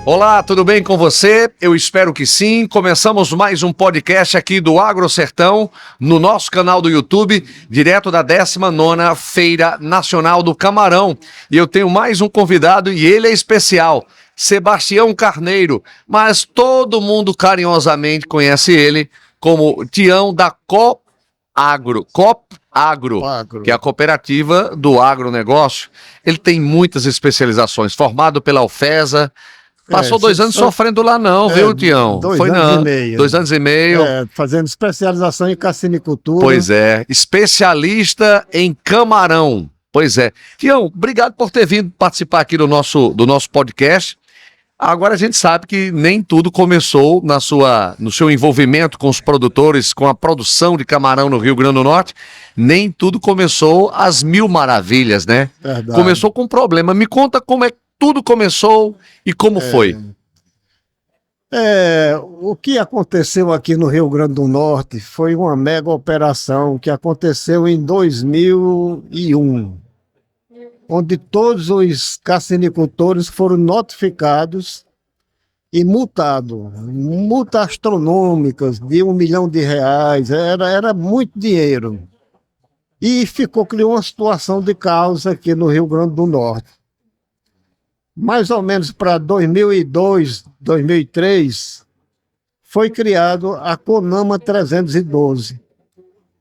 Olá, tudo bem com você? Eu espero que sim. Começamos mais um podcast aqui do Agro Sertão, no nosso canal do YouTube, direto da 19ª Feira Nacional do Camarão. E eu tenho mais um convidado e ele é especial, Sebastião Carneiro, mas todo mundo carinhosamente conhece ele como Tião da Coagro, que é a cooperativa do agronegócio. Ele tem muitas especializações, formado pela UFESA. Passou 2 anos sofrendo lá não, viu, Tião? 2 Foi anos não. e meio. 2 anos e meio. Fazendo especialização em cassinicultura. Pois é, especialista em camarão. Pois é. Tião, obrigado por ter vindo participar aqui do nosso podcast. Agora a gente sabe que nem tudo começou no seu envolvimento com os produtores, com a produção de camarão no Rio Grande do Norte. Nem tudo começou às mil maravilhas, né? Verdade. Começou com um problema. Me conta como é que tudo começou e como foi. O que aconteceu aqui no Rio Grande do Norte foi uma mega operação que aconteceu em 2001, onde todos os cassinicultores foram notificados e multados. Multas astronômicas de R$1 milhão, era muito dinheiro. E criou uma situação de caos aqui no Rio Grande do Norte. Mais ou menos para 2002, 2003, foi criado a CONAMA 312,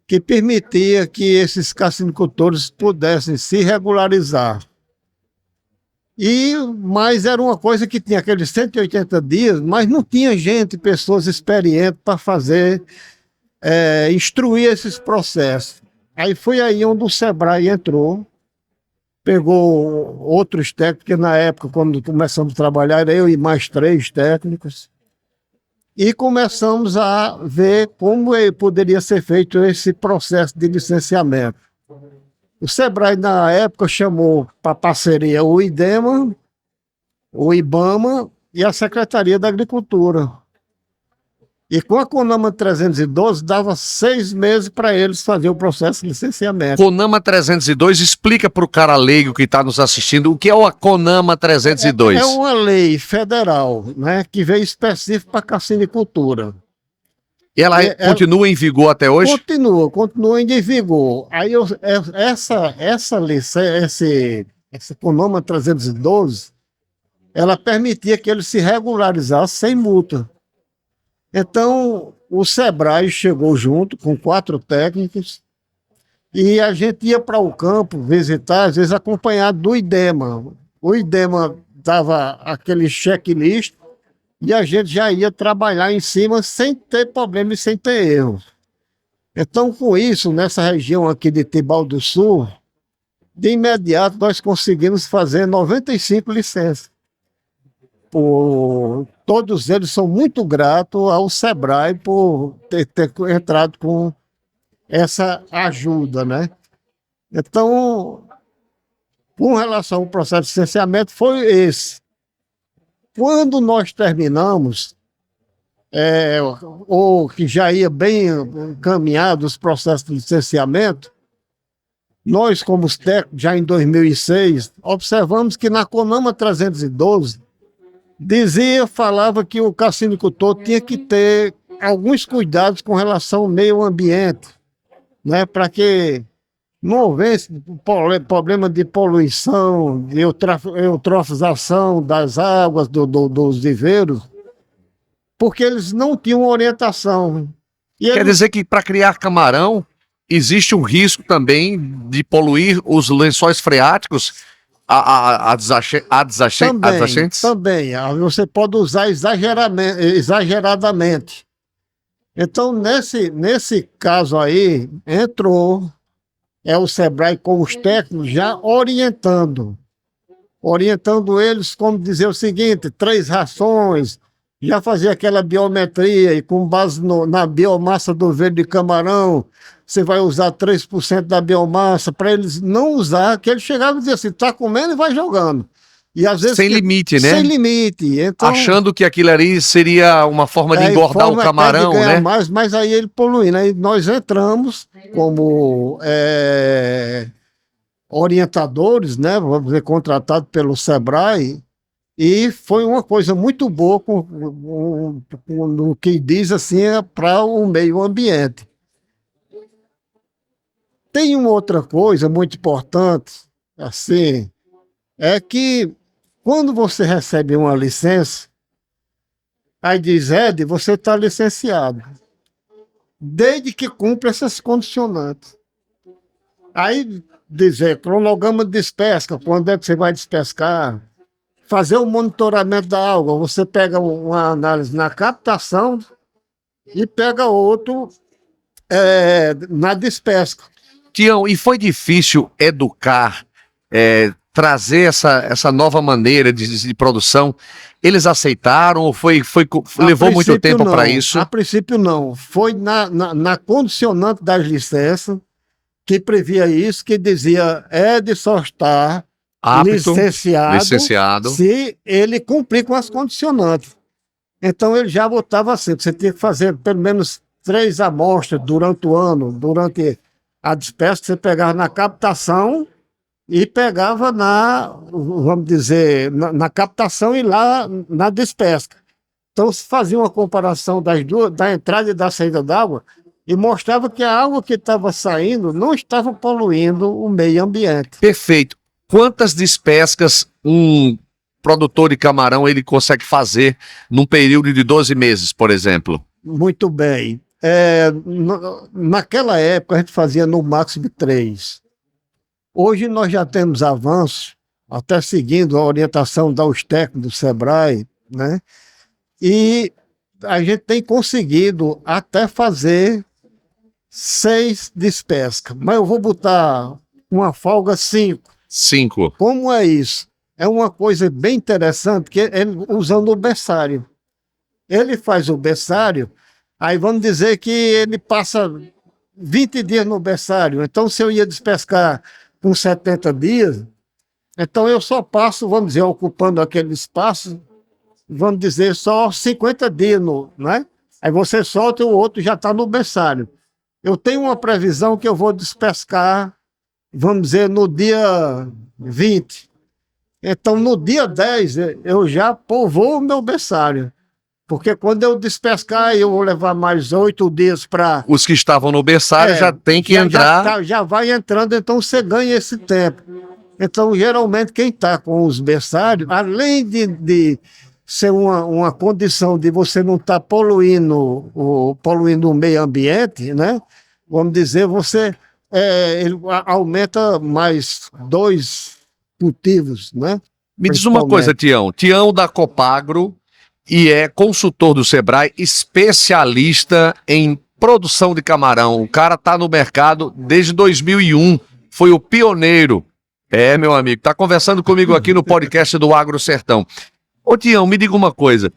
que permitia que esses cassinicultores pudessem se regularizar. Mas era uma coisa que tinha aqueles 180 dias, mas não tinha pessoas experientes para instruir esses processos. Aí foi aí onde o Sebrae entrou, pegou outros técnicos, que na época, quando começamos a trabalhar, era eu e mais 3 técnicos, e começamos a ver como poderia ser feito esse processo de licenciamento. O Sebrae, na época, chamou para parceria o IDEMA, o IBAMA e a Secretaria da Agricultura. E com a CONAMA 312, dava 6 meses para eles fazer o processo de licenciamento. CONAMA 302, explica para o cara leigo que está nos assistindo o que é a CONAMA 302. É uma lei federal, né, que veio específica para a cassinicultura. E ela continua em vigor até hoje? Continua em vigor. Aí essa lei, essa CONAMA 312, ela permitia que ele se regularizasse sem multa. Então, o Sebrae chegou junto com 4 técnicos e a gente ia para o campo visitar, às vezes acompanhado do IDEMA. O IDEMA dava aquele checklist e a gente já ia trabalhar em cima sem ter problema e sem ter erro. Então, com isso, nessa região aqui de Tibau do Sul, de imediato nós conseguimos fazer 95 licenças. Todos eles são muito gratos ao Sebrae por ter entrado com essa ajuda, né? Então, com relação ao processo de licenciamento, foi esse. Quando nós terminamos, ou que já ia bem encaminhado os processos de licenciamento, nós, como os técnicos, já em 2006, observamos que na CONAMA 312, falava que o cassinicultor tinha que ter alguns cuidados com relação ao meio ambiente, né, para que não houvesse problema de poluição, de eutrofização das águas dos viveiros, porque eles não tinham orientação. Quer dizer que para criar camarão existe um risco também de poluir os lençóis freáticos? Adjacentes? Também. Você pode usar exageradamente. Então, nesse caso aí, entrou o Sebrae com os técnicos já orientando eles como dizer o seguinte: 3 rações, já fazia aquela biometria e com base na biomassa do verde de camarão, você vai usar 3% da biomassa, para eles não usar, que eles chegavam e diziam assim, tá comendo e vai jogando. E às vezes sem limite, né? Sem limite. Então, achando que aquilo ali seria uma forma de engordar o camarão, né? Mas aí ele poluindo. Aí nós entramos como orientadores, né? Vamos dizer, contratados pelo Sebrae, E foi uma coisa muito boa no que diz assim para o meio ambiente. Tem uma outra coisa muito importante, assim, é que quando você recebe uma licença, aí diz, Ed, você está licenciado, desde que cumpra essas condicionantes. Aí dizer, cronograma de despesca, quando é que você vai despescar? Fazer o monitoramento da água, você pega uma análise na captação e pega outro na despesca. Tião, e foi difícil educar, trazer essa nova maneira de produção? Eles aceitaram ou levou muito tempo para isso? A princípio não. Foi na condicionante das licenças que previa isso, que dizia de só estar Apto, licenciado se ele cumprir com as condicionantes. Então ele já botava assim, você tinha que fazer pelo menos 3 amostras durante o ano, durante a despesca, você pegava na captação e pegava vamos dizer, na captação e lá na despesca. Então se fazia uma comparação das duas, da entrada e da saída d'água, e mostrava que a água que estava saindo não estava poluindo o meio ambiente. Perfeito. Quantas despescas um produtor de camarão ele consegue fazer num período de 12 meses, por exemplo? Muito bem. Naquela época a gente fazia no máximo 3. Hoje nós já temos avanços, até seguindo a orientação da USTEC, do SEBRAE, né? E a gente tem conseguido até fazer 6 despescas, mas eu vou botar uma folga 5. 5. Como é isso? É uma coisa bem interessante, que ele usando o berçário. Ele faz o berçário, aí vamos dizer que ele passa 20 dias no berçário. Então, se eu ia despescar com 70 dias, então eu só passo, vamos dizer, ocupando aquele espaço, vamos dizer, só 50 dias, né? Aí você solta e o outro já está no berçário. Eu tenho uma previsão que eu vou despescar, vamos dizer, no dia 20. Então, no dia 10, eu já povoo o meu berçário. Porque quando eu despescar, eu vou levar mais 8 dias para... Os que estavam no berçário já tem que entrar... Já vai entrando, então você ganha esse tempo. Então, geralmente, quem está com os berçários, além de ser uma condição de você não estar poluindo o meio ambiente, né? Vamos dizer, ele aumenta mais 2 cultivos, né? Me diz uma coisa, Tião. Tião da Copagro e é consultor do Sebrae, especialista em produção de camarão. O cara tá no mercado desde 2001, foi o pioneiro. Meu amigo, tá conversando comigo aqui no podcast do Agro Sertão. Ô Tião, me diga uma coisa.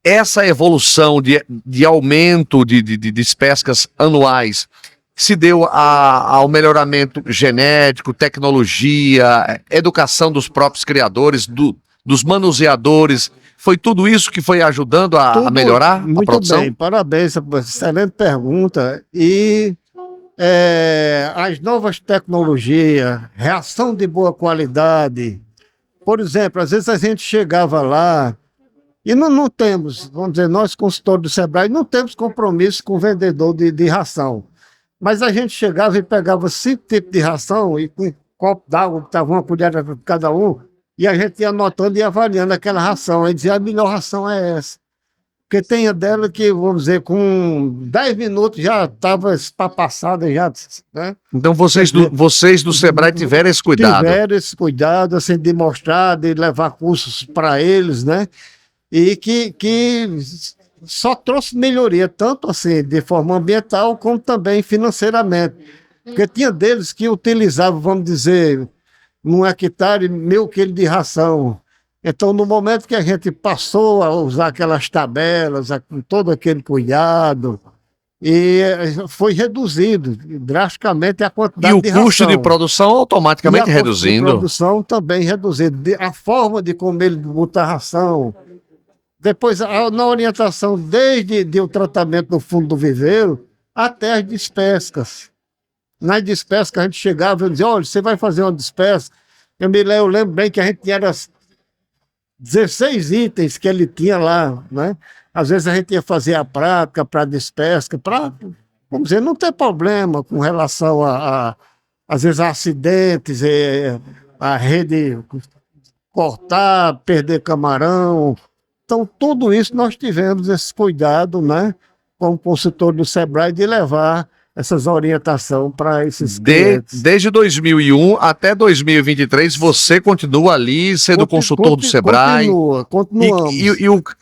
Essa evolução de aumento de despescas anuais se deu ao melhoramento genético, tecnologia, educação dos próprios criadores, dos manuseadores. Foi tudo isso que foi ajudando a melhorar a produção? Muito bem, parabéns, excelente pergunta. E as novas tecnologias, reação de boa qualidade. Por exemplo, às vezes a gente chegava lá e não temos, vamos dizer, nós consultores do Sebrae, não temos compromisso com o vendedor de ração. Mas a gente chegava e pegava 5 tipos de ração e com um copo d'água, que estava uma colher para cada um, e a gente ia anotando e avaliando aquela ração. Aí dizia, a melhor ração é essa. Porque tem a dela que, vamos dizer, com 10 minutos já estava espapassada, já, né? Então vocês do Sebrae tiveram esse cuidado? Tiveram esse cuidado, assim, de mostrar, de levar cursos para eles, né? E que só trouxe melhoria, tanto assim, de forma ambiental, como também financeiramente. Porque tinha deles que utilizavam, vamos dizer, num hectare, 1.000 quilos de ração. Então, no momento que a gente passou a usar aquelas tabelas, com todo aquele cuidado, e foi reduzido drasticamente a quantidade de ração. E o custo de produção automaticamente reduzindo. E a produção também reduzindo. A forma de como ele botar ração. Depois, na orientação, desde o tratamento do fundo do viveiro até as despescas. Nas despescas, a gente chegava e dizia, olha, você vai fazer uma despesca. Eu lembro bem que a gente era 16 itens que ele tinha lá, né? Às vezes a gente ia fazer a prática para despesca, para, vamos dizer, não ter problema com relação às vezes, a acidentes, a rede cortar, perder camarão. Então, tudo isso nós tivemos esse cuidado, né, como consultor do Sebrae, de levar essas orientações para esses clientes. Desde 2001 até 2023, você continua ali sendo consultor do Sebrae. Continuamos.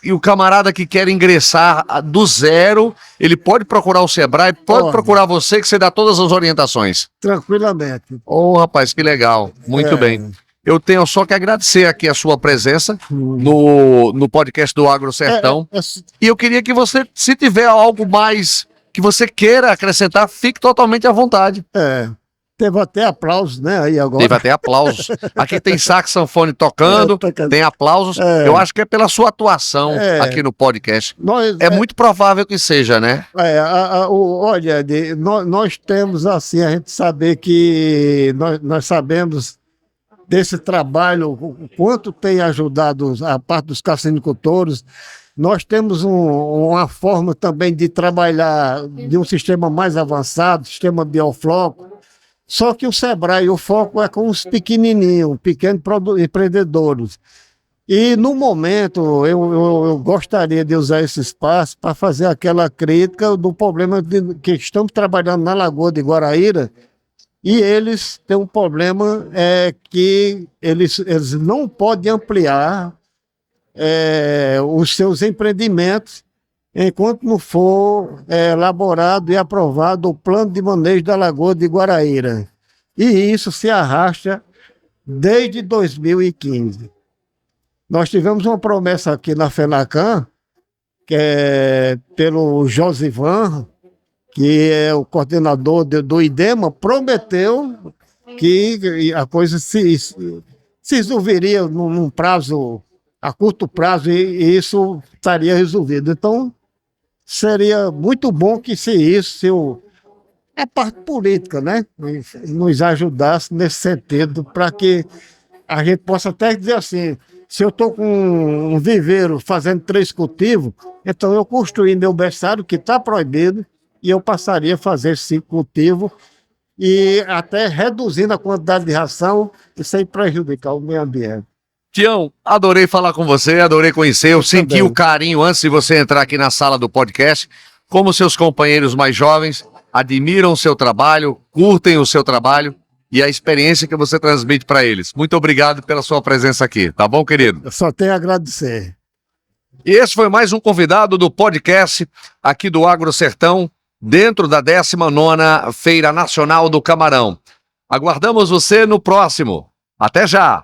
E o camarada que quer ingressar do zero, ele pode procurar o Sebrae, pode procurar você, que você dá todas as orientações. Tranquilamente. Ô, rapaz, que legal. Muito bem. Eu tenho só que agradecer aqui a sua presença no podcast do Agro Sertão. E eu queria que você, se tiver algo mais que você queira acrescentar, fique totalmente à vontade. Teve até aplausos, né? Aí agora. Teve até aplausos. Aqui tem saxofone tocando, tem aplausos. Eu acho que é pela sua atuação aqui no podcast. Muito provável que seja, né? Olha, nós temos assim, a gente saber que nós sabemos desse trabalho, o quanto tem ajudado a parte dos cassinicultores. Nós temos uma forma também de trabalhar de um sistema mais avançado, sistema biofloco, só que o Sebrae, o foco é com os pequenininhos, pequenos empreendedores. E, no momento, eu gostaria de usar esse espaço para fazer aquela crítica do problema que estamos trabalhando na Lagoa de Guaraíra, e eles têm um problema que eles não podem ampliar os seus empreendimentos enquanto não for elaborado e aprovado o plano de manejo da Lagoa de Guaraíra. E isso se arrasta desde 2015. Nós tivemos uma promessa aqui na FENACAM, que é pelo Josivan, que é o coordenador do IDEMA, prometeu que a coisa se resolveria num prazo, a curto prazo, e isso estaria resolvido. Então, seria muito bom que se a parte política, né, nos ajudasse nesse sentido, para que a gente possa até dizer assim, se eu estou com um viveiro fazendo 3 cultivos, então eu construí meu berçário, que está proibido, e eu passaria a fazer 5 cultivos, e até reduzindo a quantidade de ração e sem prejudicar o meio ambiente. Tião, adorei falar com você, adorei conhecer, eu senti o carinho antes de você entrar aqui na sala do podcast, como seus companheiros mais jovens admiram o seu trabalho, curtem o seu trabalho e a experiência que você transmite para eles. Muito obrigado pela sua presença aqui, tá bom, querido? Eu só tenho a agradecer. E esse foi mais um convidado do podcast aqui do Agro Sertão, dentro da 19ª Feira Nacional do Camarão. Aguardamos você no próximo. Até já!